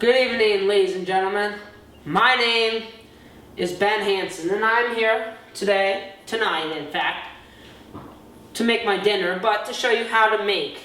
Good evening, ladies and gentlemen. My name is Ben Hansen, and I'm here tonight, in fact, to make my dinner, but to show you how to make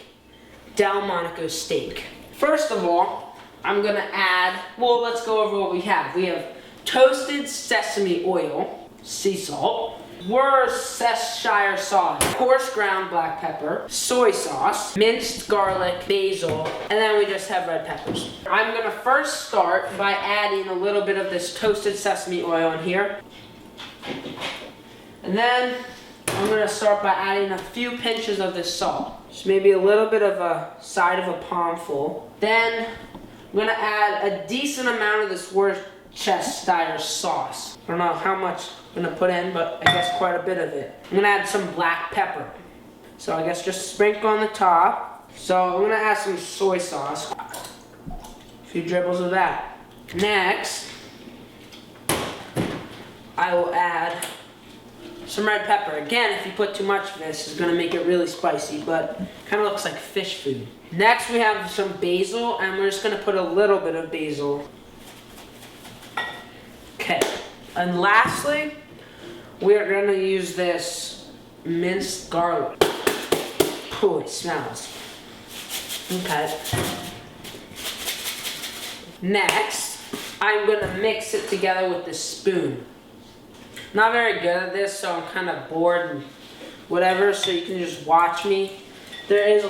Delmonico steak. First of all, I'm gonna add, well, let's go over what we have. We have toasted sesame oil, sea salt, Worcestershire sauce, coarse ground black pepper, soy sauce, minced garlic, basil, and then we just have red peppers. I'm gonna first start by adding a little bit of this toasted sesame oil in here. And then I'm gonna start by adding a few pinches of this salt. Just maybe a little bit of a side of a palmful. Then I'm gonna add a decent amount of this Worcestershire sauce. I don't know how much I'm gonna put in, but I guess quite a bit of it. I'm gonna add some black pepper. So I guess just sprinkle on the top. So I'm gonna add some soy sauce. A few dribbles of that. Next, I will add some red pepper. Again, if you put too much of this, it's gonna make it really spicy, but kind of looks like fish food. Next, we have some basil, and we're just gonna put a little bit of basil. Okay, and lastly, we're gonna use this minced garlic. Ooh, it smells. Okay. Next, I'm gonna mix it together with this spoon. Not very good at this, so I'm kind of bored and whatever, so you can just watch me. There's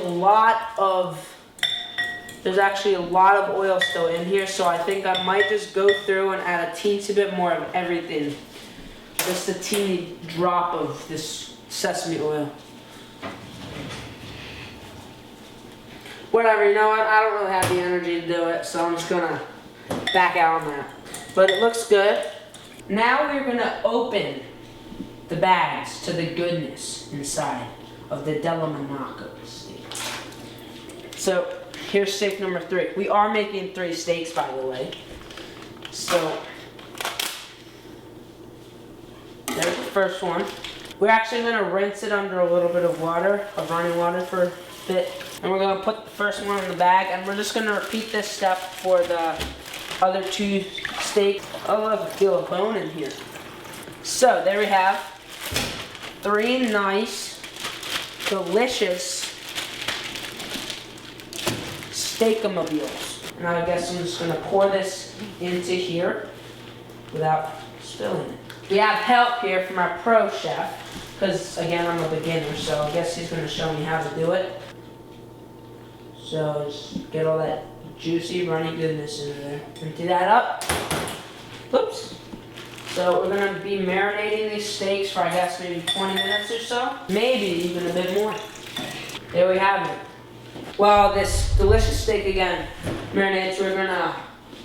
actually a lot of oil still in here, so I think I might just go through and add a teensy bit more of everything. Just a teeny drop of this sesame oil. Whatever, you know what? I don't really have the energy to do it, so I'm just gonna back out on that. But it looks good. Now we're gonna open the bags to the goodness inside of the Delmonico steak. So here's steak number 3. We are making 3 steaks, by the way. So there's the first one. We're actually gonna rinse it under a little bit of water, of running water for a bit. And we're gonna put the first one in the bag, and we're just gonna repeat this step for the other 2 steaks. Oh, look, I feel a bone in here. So there we have 3 nice, delicious steak-o-mobiles. Now I guess I'm just gonna pour this into here without spilling it. We have help here from our pro chef, because again, I'm a beginner, so I guess he's gonna show me how to do it. So just get all that juicy, runny goodness in there. Empty that up. Whoops. So we're gonna be marinating these steaks for I guess maybe 20 minutes or so. Maybe even a bit more. There we have it. Well, this delicious steak again marinates, we're gonna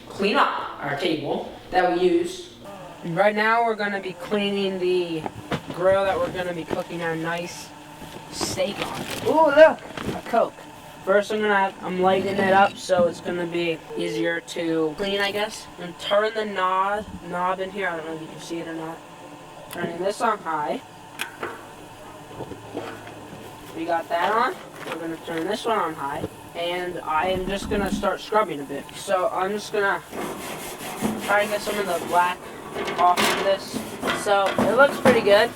clean up our table that we used. And right now we're gonna be cleaning the grill that we're gonna be cooking our nice steak on. Ooh, look, a Coke. First I'm lighting it up so it's gonna be easier to clean, I guess. And turn the knob in here. I don't know if you can see it or not. Turning this on high. We got that on. We're gonna turn this one on high. And I am just gonna start scrubbing a bit. So I'm just gonna try to get some of the black off of this. So it looks pretty good.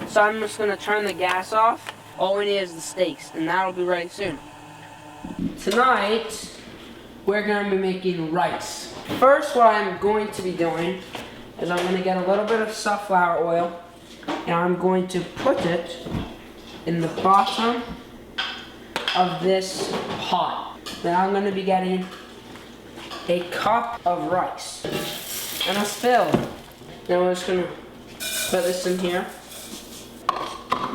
So I'm just gonna turn the gas off. All we need is the steaks, and that'll be ready soon. Tonight, we're gonna be making rice. First, what I'm going to be doing is I'm gonna get a little bit of sunflower oil, and I'm going to put it in the bottom of this pot. Then I'm gonna be getting a cup of rice and a fill. Then we're just gonna put this in here.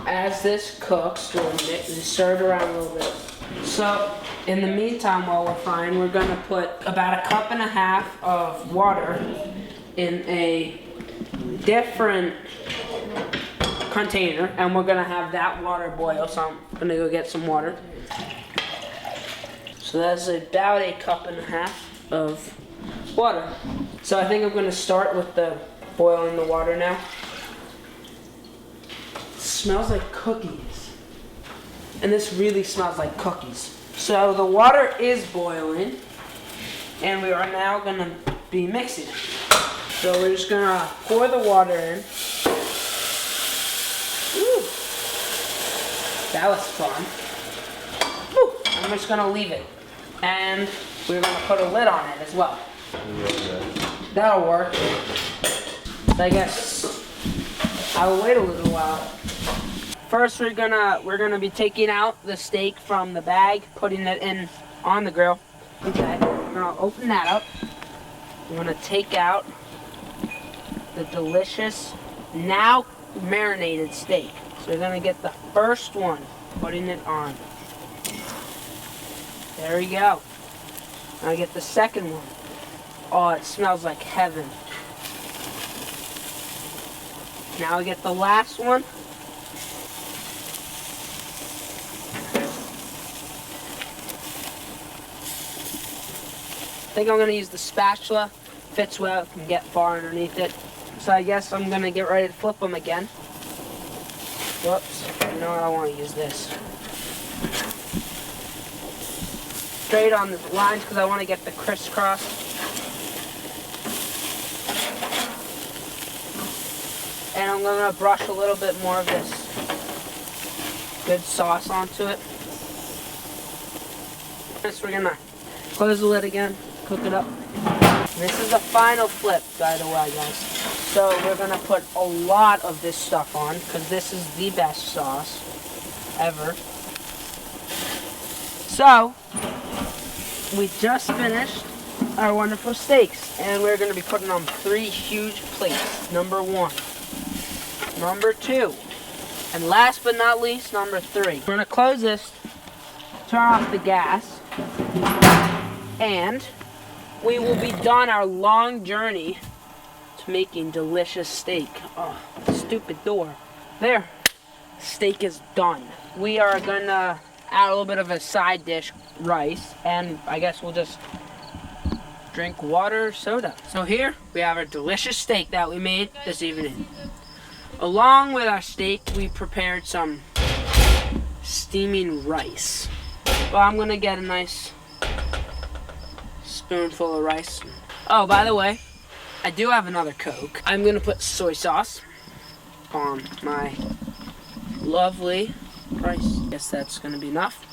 As this cooks, we'll stir it around a little bit. So, in the meantime, while we're frying, we're gonna put about 1.5 cups of water in a different container, and we're gonna have that water boil. So I'm gonna go get some water. So that's about 1.5 cups of water. So I think I'm gonna start with the boiling the water now. Smells like cookies. And this really smells like cookies. So the water is boiling. And we are now gonna be mixing it. So we're just gonna pour the water in. Woo. That was fun. Woo. I'm just gonna leave it. And we're gonna put a lid on it as well. That'll work. So I guess I'll wait a little while. First we're gonna be taking out the steak from the bag, putting it in on the grill. Okay. We're gonna open that up. We're gonna take out the delicious, now marinated steak. So we're gonna get the first one, putting it on. There we go. Now get the second one. Oh, it smells like heaven. Now I get the last one. I think I'm gonna use the spatula. Fits well, can get far underneath it. So I guess I'm gonna get ready to flip them again. Whoops, you know what, I wanna use this. Straight on the lines because I wanna get the crisscross. And I'm gonna brush a little bit more of this good sauce onto it. Next we're gonna close the lid again, cook it up. This is the final flip, by the way, guys. So we're gonna put a lot of this stuff on because this is the best sauce ever. So we just finished our wonderful steaks, and we're gonna be putting on 3 huge plates. Number 1, number 2, and last but not least, number 3. We're gonna close this, turn off the gas, and we will be done our long journey to making delicious steak. Oh, stupid door. There, steak is done. We are gonna add a little bit of a side dish, rice, and I guess we'll just drink water or soda. So here we have our delicious steak that we made this evening. Along with our steak, we prepared some steaming rice. Well, I'm gonna get a nice spoonful of rice. Oh, by the way, I do have another Coke. I'm gonna put soy sauce on my lovely rice. Guess that's gonna be enough.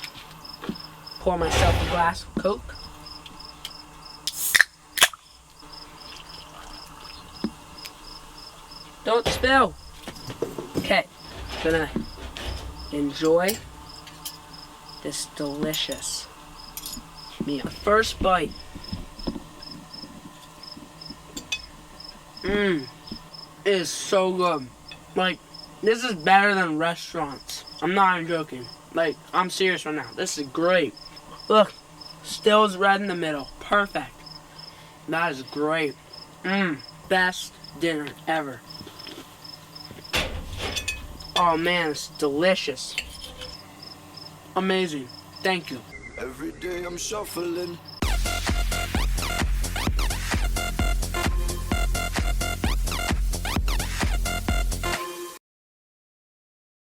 Pour myself a glass of Coke. Don't spill. Okay, gonna enjoy this delicious meal. First bite. It is so good. Like, this is better than restaurants. I'm not even joking. Like, I'm serious right now. This is great. Look, still is red in the middle. Perfect. That is great. Best dinner ever. Oh man, it's delicious. Amazing. Thank you. Every day I'm shuffling.